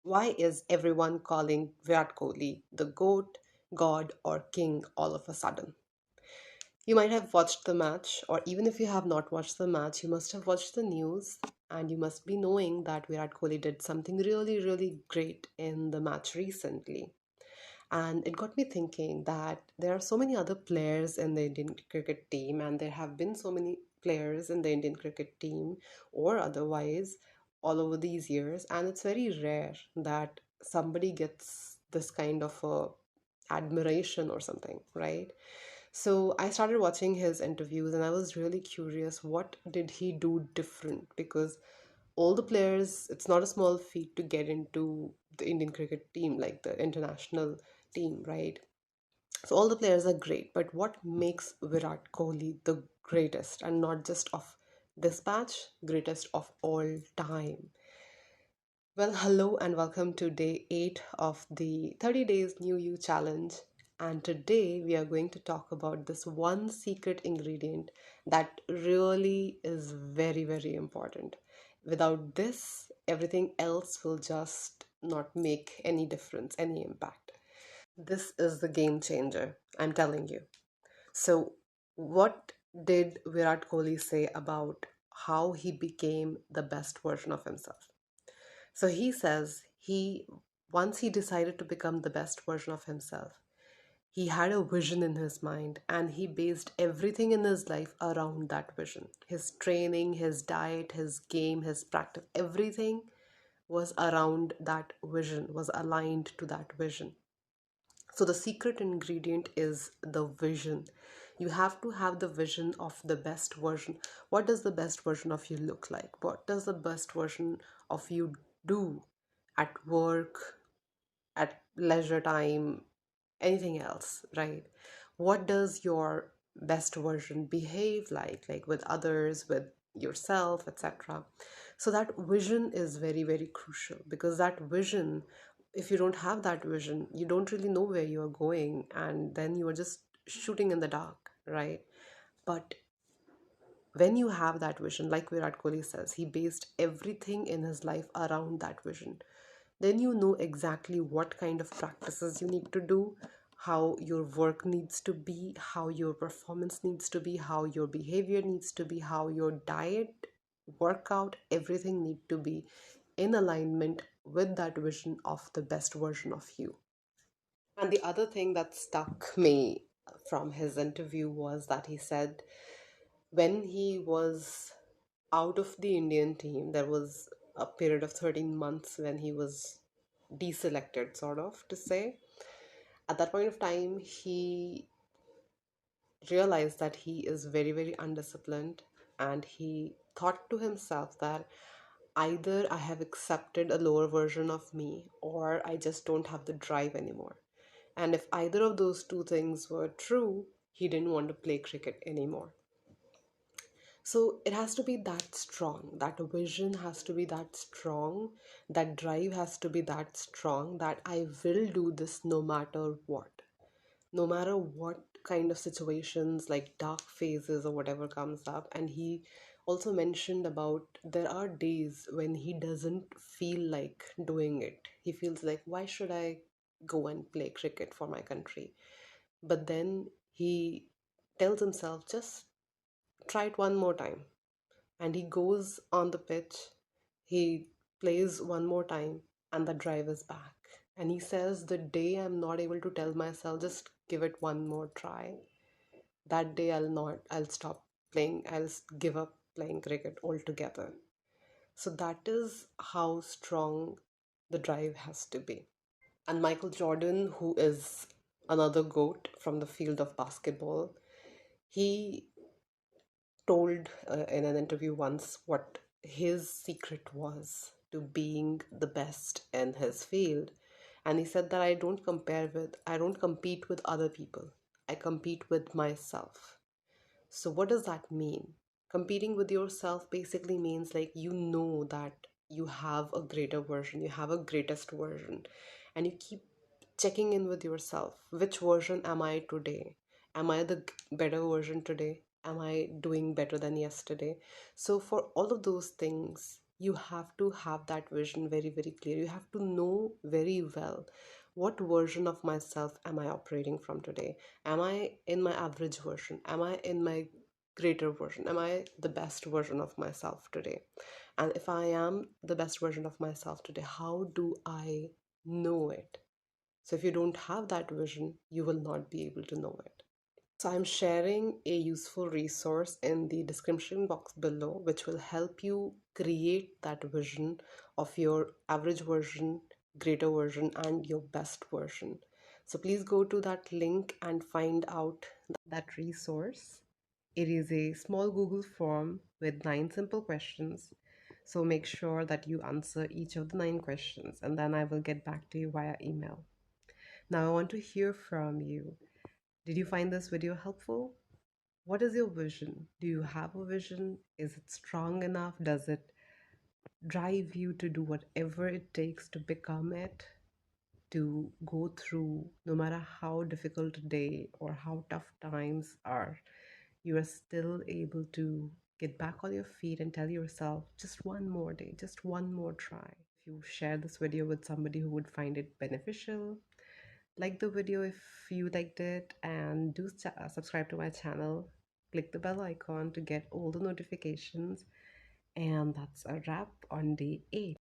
Why is everyone calling Virat Kohli the GOAT, God, or King all of a sudden? You might have watched the match, or even if you have not watched the match, you must have watched the news and you must be knowing that Virat Kohli did something really, really great in the match recently. And it got me thinking that there are so many other players in the Indian cricket team, and there have been so many players in the Indian cricket team or otherwise all over these years. And it's very rare that somebody gets this kind of admiration or something, right? So I started watching his interviews and I was really curious what did he do different, because all the players, it's not a small feat to get into the Indian cricket team, like the international team, right? So all the players are great, but what makes Virat Kohli the greatest, and not just of this batch, greatest of all time? Well, hello and welcome to day 8 of the 30 Days New You Challenge. And today we are going to talk about this one secret ingredient that really is very, very important. Without this, everything else will just not make any difference, any impact. This is the game changer, I'm telling you. So, what did Virat Kohli say about how he became the best version of himself? So he says he once he decided to become the best version of himself, he had a vision in his mind and he based everything in his life around that vision. His training, his diet, his game, his practice, everything was around that vision, was aligned to that vision. So the secret ingredient is the vision. You have to have the vision of the best version. What does the best version of you look like? What does the best version of you do at work, at leisure time, anything else, right? What does your best version behave like with others, with yourself, etc.? So that vision is very, very crucial, because that vision, if you don't have that vision, you don't really know where you're going, and then you are just shooting in the dark, right? But when you have that vision, like Virat Kohli says, he based everything in his life around that vision. Then you know exactly what kind of practices you need to do, how your work needs to be, how your performance needs to be, how your behavior needs to be, how your diet, workout, everything need to be in alignment with that vision of the best version of you. And the other thing that stuck me from his interview was that he said when he was out of the Indian team, there was a period of 13 months when he was deselected, sort of to say. At that point of time, he realized that he is very, very undisciplined, and he thought to himself that either I have accepted a lower version of me or I just don't have the drive anymore. And if either of those two things were true, he didn't want to play cricket anymore. So it has to be that strong. That vision has to be that strong. That drive has to be that strong that I will do this no matter what. No matter what kind of situations like dark phases or whatever comes up. And he also mentioned about there are days when he doesn't feel like doing it. He feels like, why should I go and play cricket for my country? But then he tells himself, just try it one more time, and he goes on the pitch, he plays one more time, and the drive is back. And he says, the day I'm not able to tell myself, just give it one more try, that day I'll stop playing, give up playing cricket altogether. So that is how strong the drive has to be. And Michael Jordan, who is another GOAT from the field of basketball, he told in an interview once what his secret was to being the best in his field. And he said that I don't compete with other people. I compete with myself. So what does that mean? Competing with yourself basically means like you know that you have a greater version, you have a greatest version, and you keep checking in with yourself. Which version am I today? Am I the better version today? Am I doing better than yesterday? So for all of those things, You have to have that vision very, very clear. You have to know very well, what version of myself am I operating from today? Am I in my average version? Am I in my greater version? Am I the best version of myself today? And if I am the best version of myself today, how do I know it? So if you don't have that vision, you will not be able to know it. So I'm sharing a useful resource in the description box below, which will help you create that vision of your average version, greater version, and your best version. So please go to that link and find out that resource. It is a small Google form with 9 simple questions. So make sure that you answer each of the 9 questions, and then I will get back to you via email. Now I want to hear from you. Did you find this video helpful? What is your vision? Do you have a vision? Is it strong enough? Does it drive you to do whatever it takes to become it? To go through, no matter how difficult a day or how tough times are, you are still able to get back on your feet and tell yourself, just one more day, just one more try. If you share this video with somebody who would find it beneficial, like the video if you liked it, and do subscribe to my channel. Click the bell icon to get all the notifications. And that's a wrap on day 8.